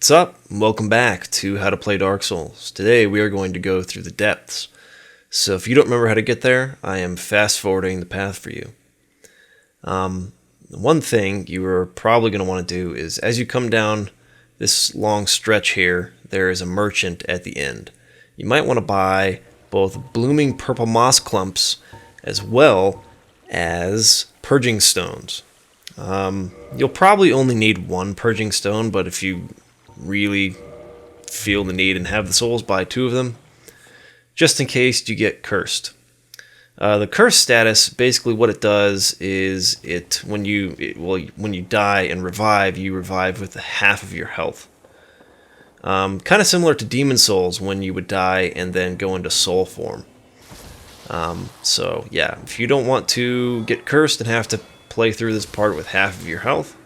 What's up? Welcome back to How to Play Dark Souls. Today we are going to go through the depths. So if you don't remember how to get there, I am fast forwarding the path for you. One thing you are probably going to want to do is as you come down this long stretch here, there is a merchant at the end. You might want to buy both blooming purple moss clumps as well as purging stones. You'll probably only need one purging stone, but if you really feel the need and have the souls, buy two of them, just in case you get cursed. The curse status, basically what it does is when you die and revive, you revive with half of your health. Kind of similar to Demon Souls when you would die and then go into soul form. So yeah, if you don't want to get cursed and have to play through this part with half of your health,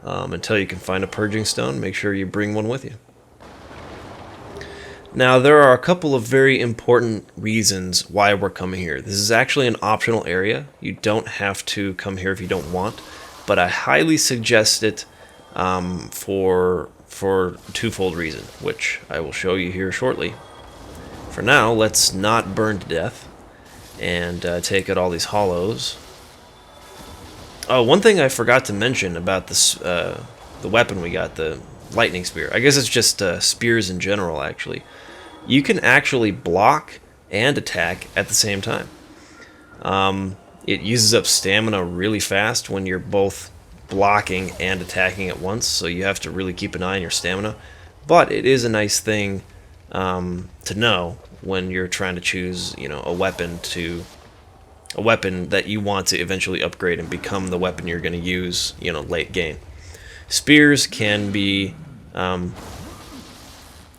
until you can find a purging stone, make sure you bring one with you. Now, there are a couple of very important reasons why we're coming here. This is actually an optional area. You don't have to come here if you don't want, but I highly suggest it for a twofold reason, which I will show you here shortly. For now, let's not burn to death and take out all these hollows. Oh, one thing I forgot to mention about this, the weapon we got, the lightning spear. I guess it's just spears in general, actually. You can actually block and attack at the same time. It uses up stamina really fast when you're both blocking and attacking at once, so you have to really keep an eye on your stamina. But it is a nice thing to know when you're trying to choose, a weapon that you want to eventually upgrade and become the weapon you're going to use, late game. Spears can be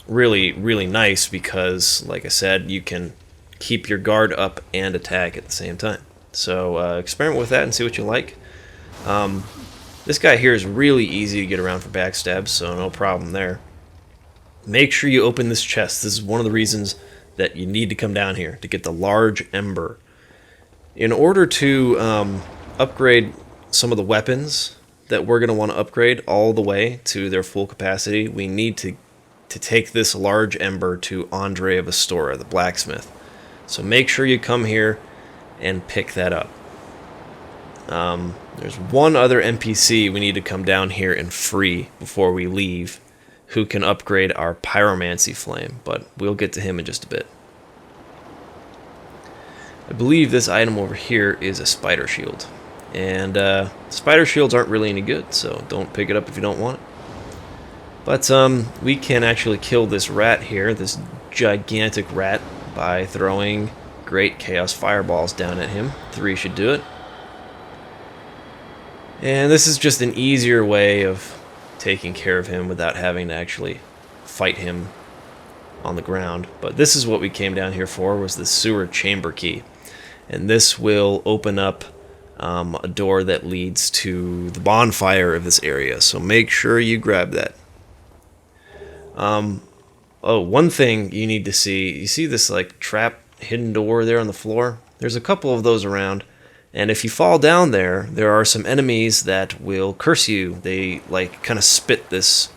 really, really nice because, like I said, you can keep your guard up and attack at the same time. So experiment with that and see what you like. This guy here is really easy to get around for backstabs, so no problem there. Make sure you open this chest. This is one of the reasons that you need to come down here, to get the large ember. In order to upgrade some of the weapons that we're going to want to upgrade all the way to their full capacity, we need to take this large ember to Andre of Astora, the blacksmith. So make sure you come here and pick that up. There's one other NPC we need to come down here and free before we leave, who can upgrade our pyromancy flame, but we'll get to him in just a bit. I believe this item over here is a spider shield. And spider shields aren't really any good, so don't pick it up if you don't want it. But we can actually kill this rat here, this gigantic rat, by throwing great chaos fireballs down at him. 3 should do it. And this is just an easier way of taking care of him without having to actually fight him on the ground. But this is what we came down here for, was the sewer chamber key. And this will open up a door that leads to the bonfire of this area, so make sure you grab that. One thing you need to see, you see this trap hidden door there on the floor? There's a couple of those around, and if you fall down there, there are some enemies that will curse you. They kind of spit this,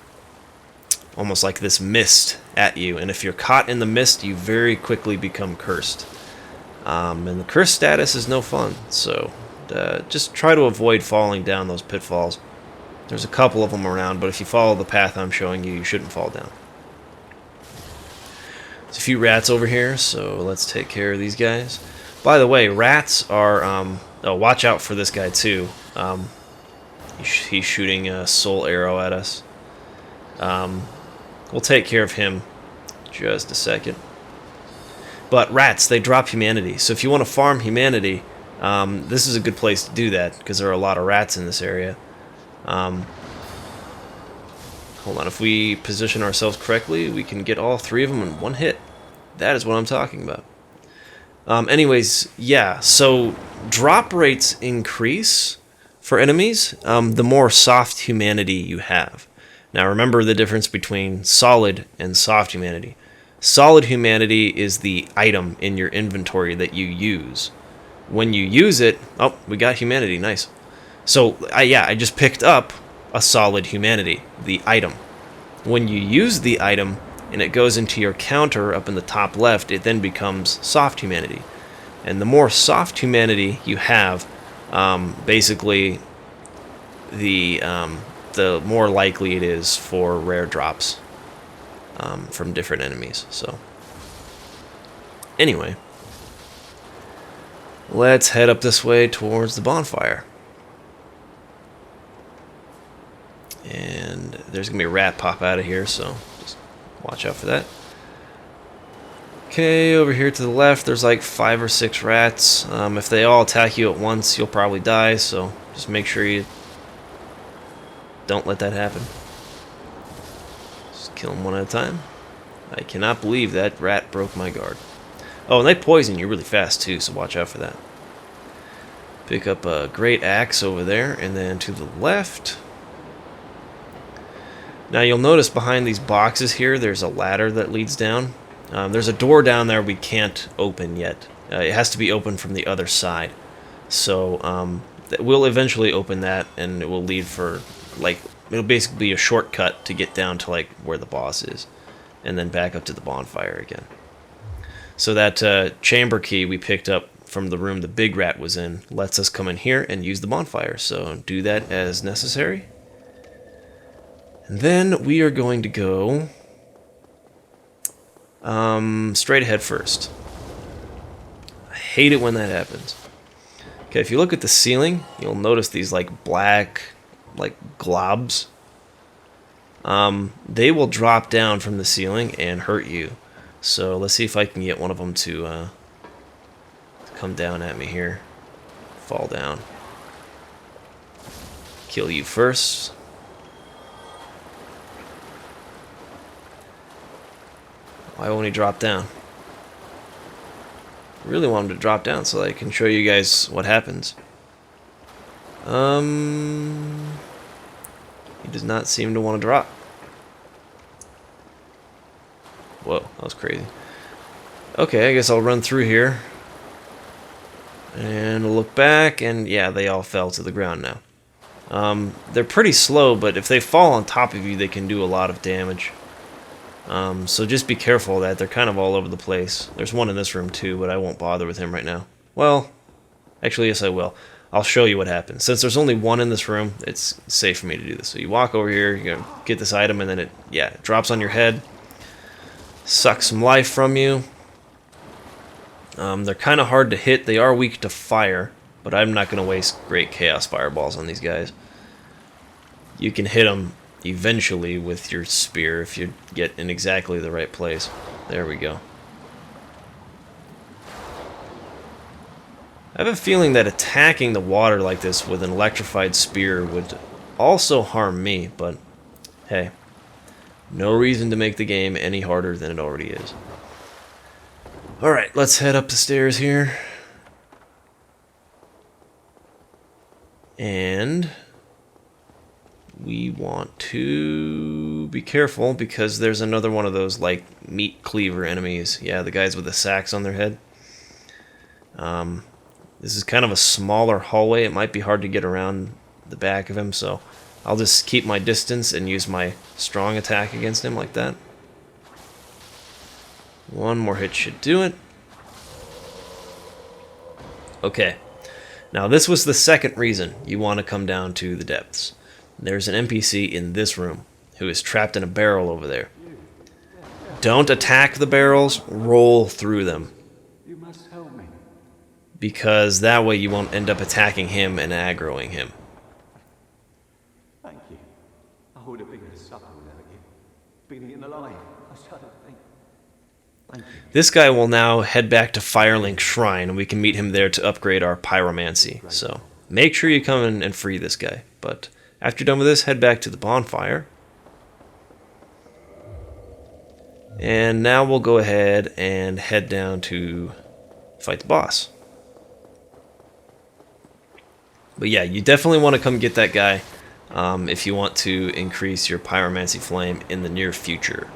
almost like this mist at you, and if you're caught in the mist, you very quickly become cursed. And the curse status is no fun, so just try to avoid falling down those pitfalls. There's a couple of them around, but if you follow the path I'm showing you, you shouldn't fall down. There's a few rats over here, so let's take care of these guys. By the way, rats are... watch out for this guy, too. He's shooting a soul arrow at us. We'll take care of him just a second. But rats, they drop humanity. So if you want to farm humanity, this is a good place to do that, because there are a lot of rats in this area. Hold on, if we position ourselves correctly, we can get all 3 of them in one hit. That is what I'm talking about. Anyways, yeah, so drop rates increase for enemies the more soft humanity you have. Now remember the difference between solid and soft humanity. Solid humanity is the item in your inventory that you use. When you use it... Oh, we got humanity. Nice. So, I just picked up a solid humanity, the item. When you use the item and it goes into your counter up in the top left, it then becomes soft humanity. And the more soft humanity you have, basically the more likely it is for rare drops from different enemies. So anyway, let's head up this way towards the bonfire. And there's going to be a rat pop out of here, so just watch out for that. Okay, over here to the left, there's like 5 or 6 rats. If they all attack you at once, you'll probably die, so just make sure you don't let that happen. Just kill them one at a time. I cannot believe that rat broke my guard. Oh, and they poison you really fast too, so watch out for that. Pick up a great axe over there, and then to the left. Now you'll notice behind these boxes here, there's a ladder that leads down. There's a door down there we can't open yet. It has to be opened from the other side. So we'll eventually open that, and it will lead for, like, it'll basically be a shortcut to get down to, like, where the boss is. And then back up to the bonfire again. So that chamber key we picked up from the room the big rat was in lets us come in here and use the bonfire. So do that as necessary. And then we are going to go straight ahead first. I hate it when that happens. Okay, if you look at the ceiling, you'll notice these like black, like globs. They will drop down from the ceiling and hurt you. So let's see if I can get one of them to come down at me here. Fall down. Kill you first. Why won't he drop down? I really want him to drop down so I can show you guys what happens. He does not seem to want to drop. Whoa, that was crazy. Okay, I guess I'll run through here. And look back, and yeah, they all fell to the ground now. They're pretty slow, but if they fall on top of you, they can do a lot of damage. So just be careful of that. They're kind of all over the place. There's one in this room too, but I won't bother with him right now. Well, actually, yes, I will. I'll show you what happens. Since there's only one in this room, it's safe for me to do this. So you walk over here, you get this item, and then it drops on your head. Sucks some life from you. They're kind of hard to hit. They are weak to fire, but I'm not going to waste great chaos fireballs on these guys. You can hit them eventually with your spear if you get in exactly the right place. There we go. I have a feeling that attacking the water like this with an electrified spear would also harm me, but hey, no reason to make the game any harder than it already is. Alright, let's head up the stairs here. And we want to be careful because there's another one of those like meat cleaver enemies. Yeah, the guys with the sacks on their head. This is kind of a smaller hallway. It might be hard to get around the back of him, so I'll just keep my distance and use my strong attack against him like that. One more hit should do it. Okay. Now this was the second reason you want to come down to the depths. There's an NPC in this room who is trapped in a barrel over there. Don't attack the barrels, roll through them. You must help me. Because that way you won't end up attacking him and aggroing him. Thank you. I would have been a supper without you. Being in the line, I shouldn't think. Thank you. This guy will now head back to Firelink Shrine, and we can meet him there to upgrade our pyromancy. So make sure you come in and free this guy. But after you're done with this, head back to the bonfire. And now we'll go ahead and head down to fight the boss. But yeah, you definitely want to come get that guy if you want to increase your pyromancy flame in the near future.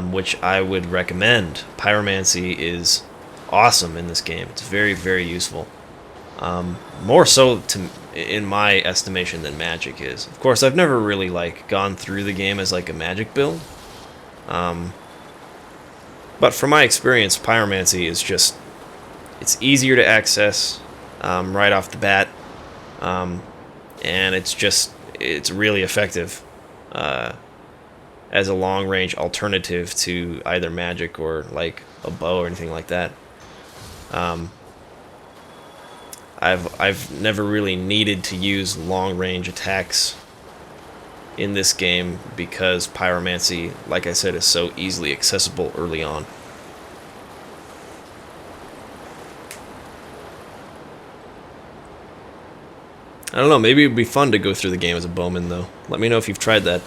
Which I would recommend. Pyromancy is awesome in this game. It's very, very useful. More so in my estimation, than magic is. Of course, I've never really like gone through the game as like a magic build. But from my experience, pyromancy is just, it's easier to access right off the bat, and it's really effective as a long-range alternative to either magic or like a bow or anything like that. I've never really needed to use long-range attacks in this game because pyromancy, like I said, is so easily accessible early on. I don't know, maybe it'd be fun to go through the game as a bowman, though. Let me know if you've tried that.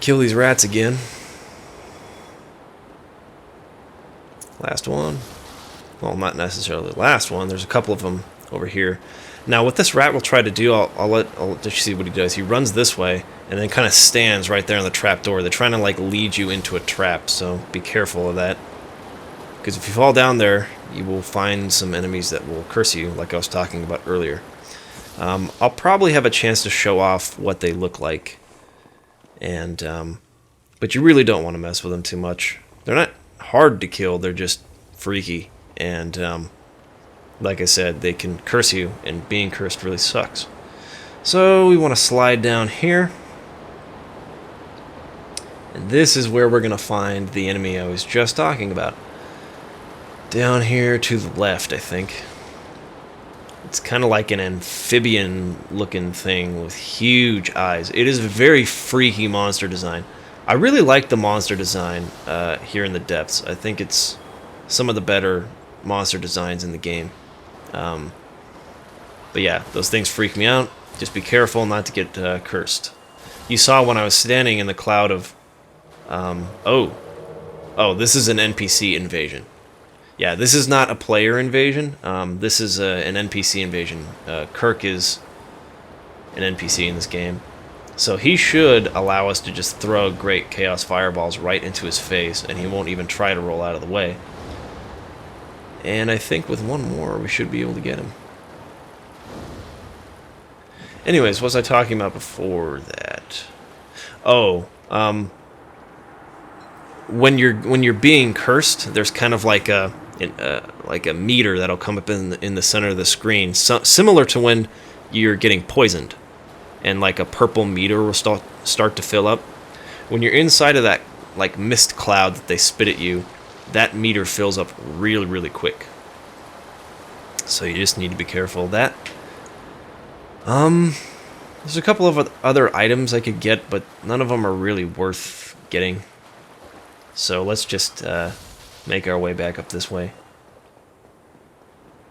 Kill these rats again. Last one. Well, not necessarily the last one. There's a couple of them over here. Now, what this rat will try to do, I'll let you see what he does. He runs this way and then kind of stands right there on the trap door. They're trying to like lead you into a trap, so be careful of that. Because if you fall down there, you will find some enemies that will curse you, like I was talking about earlier. I'll probably have a chance to show off what they look like, and but you really don't want to mess with them too much. They're not hard to kill; they're just freaky, and like I said, they can curse you, and being cursed really sucks. So we want to slide down here, and this is where we're going to find the enemy I was just talking about. Down here to the left, I think. It's kind of like an amphibian-looking thing with huge eyes. It is a very freaky monster design. I really like the monster design here in the depths. I think it's some of the better monster designs in the game. But yeah, those things freak me out. Just be careful not to get cursed. You saw when I was standing in the cloud of... Oh, this is an NPC invasion. Yeah, this is not a player invasion. This is an NPC invasion. Kirk is an NPC in this game. So he should allow us to just throw great Chaos Fireballs right into his face, and he won't even try to roll out of the way. And I think with one more, we should be able to get him. Anyways, what was I talking about before that? Oh, when you're being cursed, there's kind of like a meter that'll come up in the center of the screen, similar to when you're getting poisoned, and like a purple meter will start to fill up. When you're inside of that like mist cloud that they spit at you, that meter fills up really, really quick. So you just need to be careful of that. There's a couple of other items I could get, but none of them are really worth getting. So let's just make our way back up this way.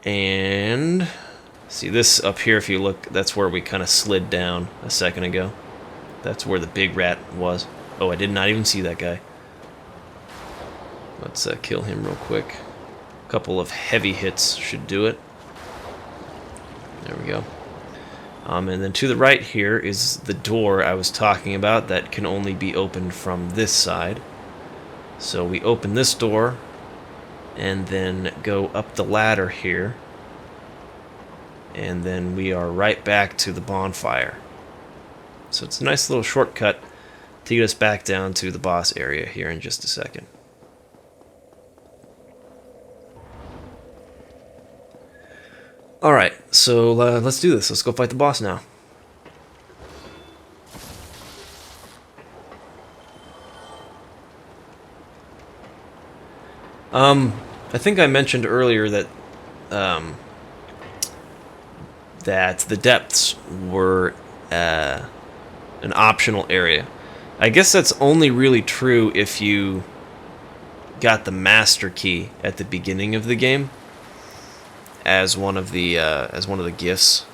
And see this up here, if you look, that's where we kind of slid down a second ago. That's where the big rat was. Oh, I did not even see that guy. Let's kill him real quick. A couple of heavy hits should do it. There we go. And then to the right here is the door I was talking about that can only be opened from this side. So we open this door and then go up the ladder here, and then we are right back to the bonfire. So it's a nice little shortcut to get us back down to the boss area here in just a second. Alright, so let's do this. Let's go fight the boss now. I think I mentioned earlier that that the depths were an optional area. I guess that's only really true if you got the master key at the beginning of the game as one of the gifts.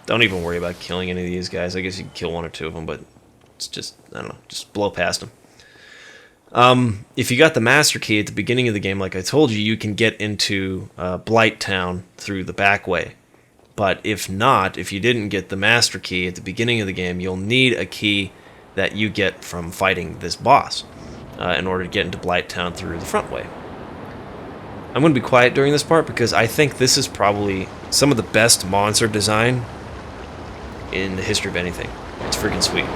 Don't even worry about killing any of these guys. I guess you can kill one or two of them, but it's just, I don't know, just blow past them. If you got the master key at the beginning of the game, like I told you, you can get into Blight Town through the back way. But if not, if you didn't get the master key at the beginning of the game, you'll need a key that you get from fighting this boss in order to get into Blight Town through the front way. I'm going to be quiet during this part because I think this is probably some of the best monster design in the history of anything. It's freaking sweet.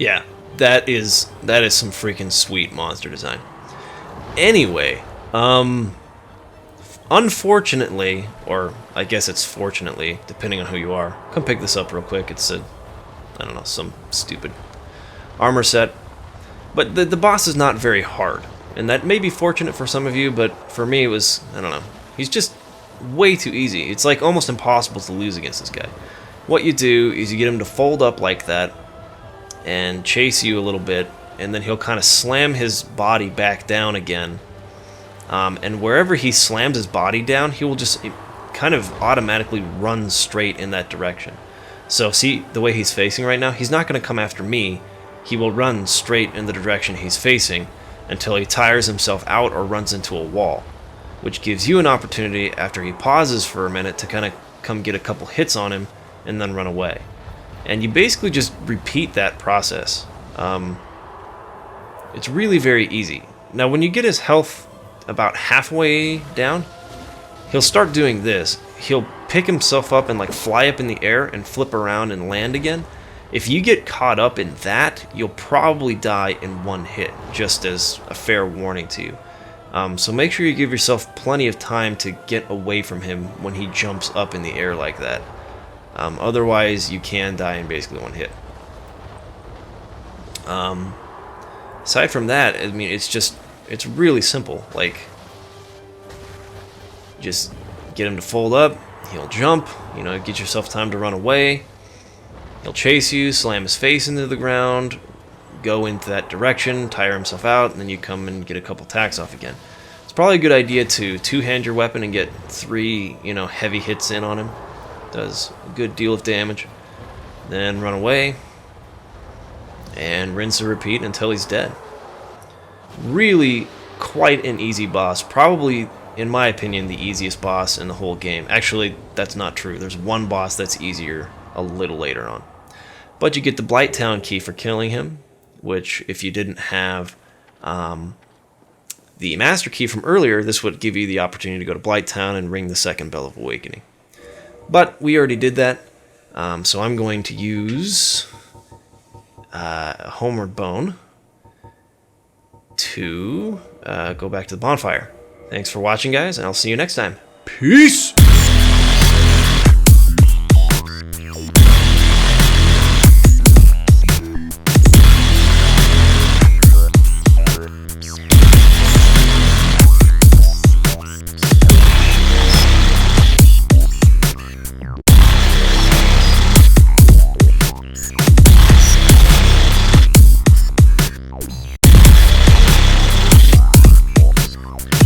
Yeah, that is some freaking sweet monster design. Anyway, unfortunately, or I guess it's fortunately, depending on who you are, come pick this up real quick. It's a, I don't know, some stupid armor set. But the boss is not very hard, and that may be fortunate for some of you, but for me it was, I don't know, he's just way too easy. It's like almost impossible to lose against this guy. What you do is you get him to fold up like that, and chase you a little bit, and then he'll kind of slam his body back down again. And wherever he slams his body down, he will just kind of automatically run straight in that direction. So see the way he's facing right now? He's not going to come after me. He will run straight in the direction he's facing until he tires himself out or runs into a wall, which gives you an opportunity after he pauses for a minute to kind of come get a couple hits on him and then run away. And you basically just repeat that process. It's really very easy. Now, when you get his health about halfway down, he'll start doing this. He'll pick himself up and like fly up in the air and flip around and land again. If you get caught up in that, you'll probably die in one hit, just as a fair warning to you. So make sure you give yourself plenty of time to get away from him when he jumps up in the air like that. Otherwise, you can die in basically one hit. Aside from that, I mean, it's really simple. Like, just get him to fold up, he'll jump, you know, get yourself time to run away. He'll chase you, slam his face into the ground, go into that direction, tire himself out, and then you come and get a couple attacks off again. It's probably a good idea to two-hand your weapon and get 3, you know, heavy hits in on him. Does a good deal of damage. Then run away and rinse and repeat until he's dead. Really quite an easy boss. Probably, in my opinion, the easiest boss in the whole game. Actually, that's not true. There's one boss that's easier a little later on. But you get the Blighttown key for killing him, which if you didn't have the Master Key from earlier, this would give you the opportunity to go to Blighttown and ring the second Bell of Awakening. But we already did that, so I'm going to use Homeward Bone to go back to the bonfire. Thanks for watching, guys, and I'll see you next time. Peace!